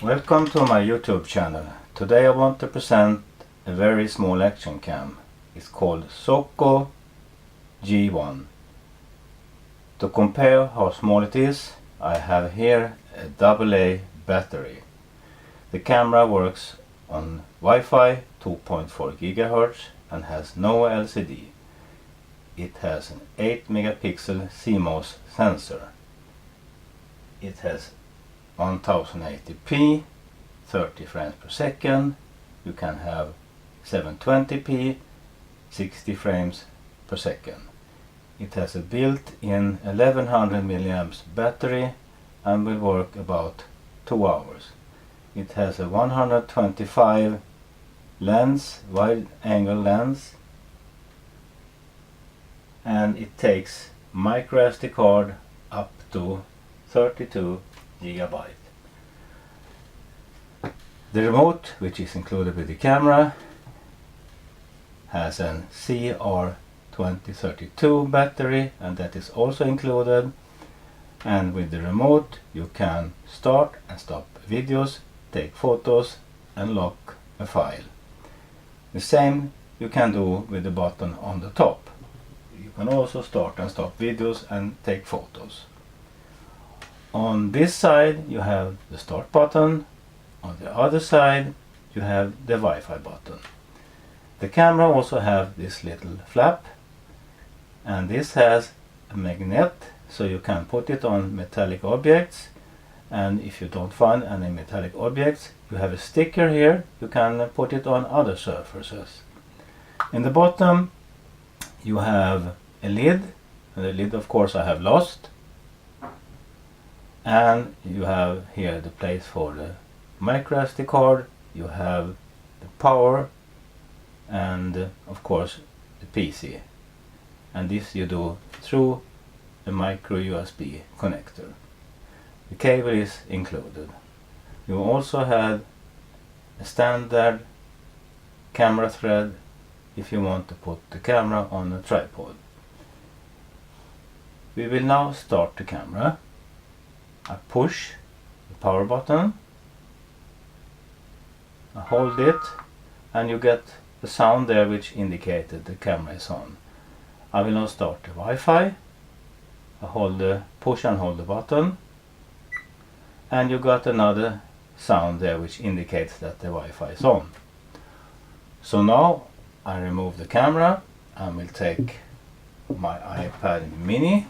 Welcome to my YouTube channel. Today I want to present a very small action cam. It's called SOOCOO G1. To compare how small it is, I have here a AA battery. The camera works on Wi-Fi 2.4 GHz and has no LCD. It has an 8 megapixel CMOS sensor. It has 1080p, 30 frames per second. You can have 720p, 60 frames per second. It has a built-in 1100 milliamps battery and will work about 2 hours. It has a 125 lens, wide angle lens, and it takes micro SD card up to 32 GB. The remote, which is included with the camera, has an CR2032 battery, and that is also included. And with the remote you can start and stop videos, take photos and lock a file. The same you can do with the button on the top. You can also start and stop videos and take photos. On this side you have the start button, on the other side you have the Wi-Fi button. The camera also have this little flap, and this has a magnet, so you can put it on metallic objects, and if you don't find any metallic objects, you have a sticker here, you can put it on other surfaces. In the bottom you have a lid, and the lid of course I have lost. And you have here the place for the micro SD card, you have the power, and of course the PC. And this you do through the micro USB connector. The cable is included. You also have a standard camera thread if you want to put the camera on a tripod. We will now start the camera. I push the power button, I hold it, and you get the sound there which indicated the camera is on. I will now start the Wi-Fi. I push and hold the button, and you got another sound there which indicates that the Wi-Fi is on. So now I remove the camera and will take my iPad mini.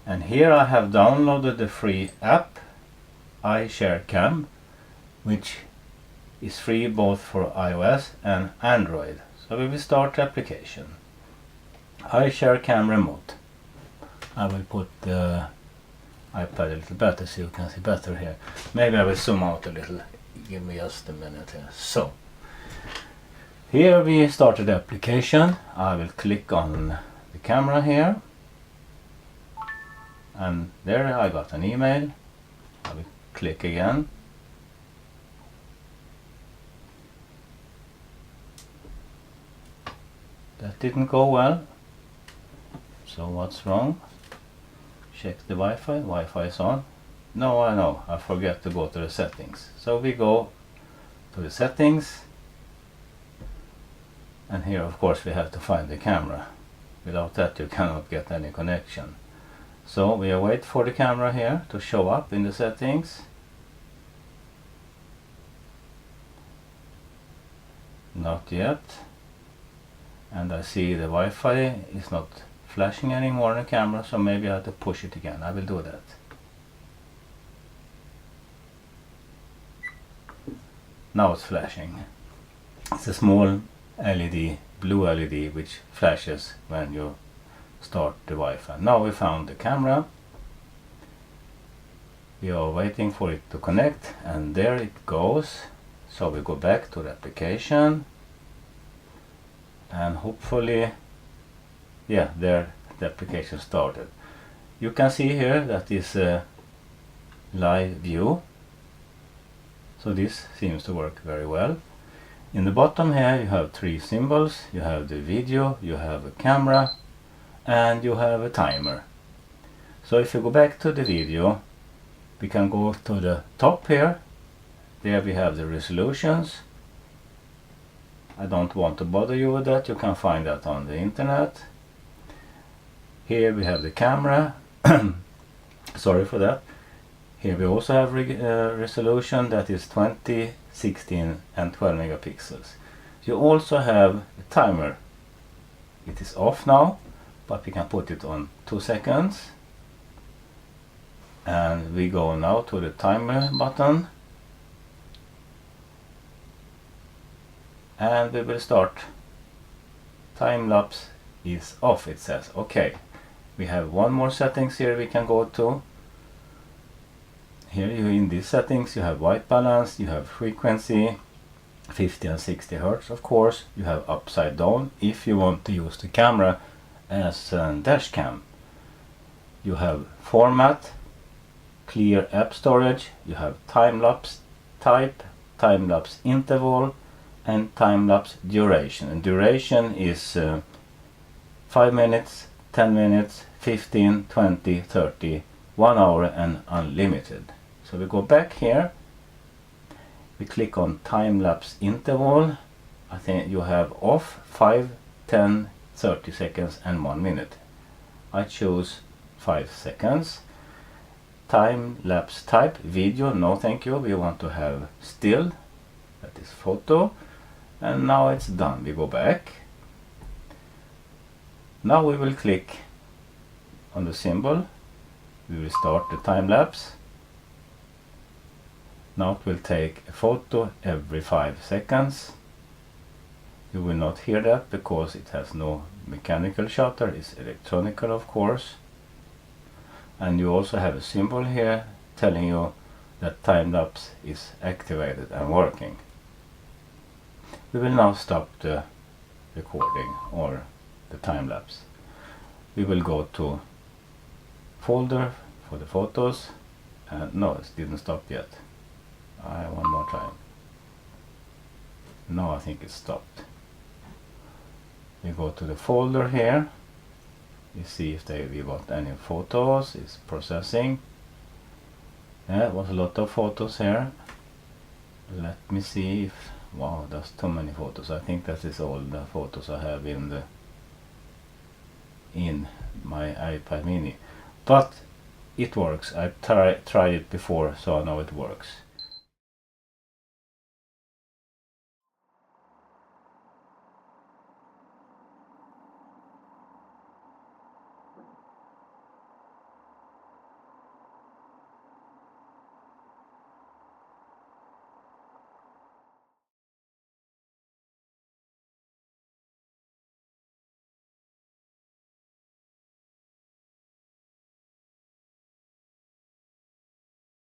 And here I have downloaded the free app iShareCam, which is free both for iOS and Android. So we will start the application. iShareCam remote. I will put the iPad a little better so you can see better here. Maybe I will zoom out a little. Give me just a minute here. So here we started the application. I will click on the camera here. And there I got an email. I will click again. That didn't go well. So what's wrong? Check the Wi-Fi. Wi-Fi is on. No, I know. I forget to go to the settings. So we go to the settings. And here of course we have to find the camera. Without that you cannot get any connection. So we wait for the camera here to show up in the settings. Not yet. And I see the Wi-Fi is not flashing anymore on the camera, so maybe I have to push it again. I will do that. Now it's flashing. It's a small LED, blue LED, which flashes when you start the Wi-Fi. Now we found the camera. We are waiting for it to connect, and there it goes. So we go back to the application, and hopefully, yeah, there the application started. You can see here that is a live view. So this seems to work very well. In the bottom here you have 3 symbols. You have the video, you have a camera, and you have a timer. So if you go back to the video, We can go to the top here. There we have the resolutions. I don't want to bother you with that. You can find that on the internet. Here we have the camera. Sorry for that. Here we also have resolution that is 20, 16 and 12 megapixels. You also have a timer. It is off now, but we can put it on 2 seconds. And we go now to the timer button. And we will start. Time lapse is off, it says. Okay. We have one more settings here we can go to. Here you in these settings you have white balance, you have frequency, 50 and 60 Hertz of course. You have upside down if you want to use the camera as a dash cam. You have format, clear app storage, you have time-lapse type, time-lapse interval and time-lapse duration. And duration is 5 minutes, 10 minutes, 15, 20, 30, 1 hour and unlimited. So we go back here, we click on time-lapse interval. I think you have off 5, 10, 30 seconds and 1 minute. I choose 5 seconds. Time-lapse type, video, no thank you. We want to have still, that is photo. And now it's done. We go back. Now we will click on the symbol. We will start the time lapse. Now it will take a photo every 5 seconds. You will not hear that because it has no mechanical shutter, it's electronical of course. And you also have a symbol here telling you that time lapse is activated and working. We will now stop the recording or the time lapse. We will go to folder for the photos and no, it didn't stop yet. One more time. No, I think it stopped. We go to the folder here. You see if we got any photos. It's processing. Yeah, it was a lot of photos here. Let me see if wow, that's too many photos. I think that is all the photos I have in my iPad mini. But it works. I tried it before, so I know it works.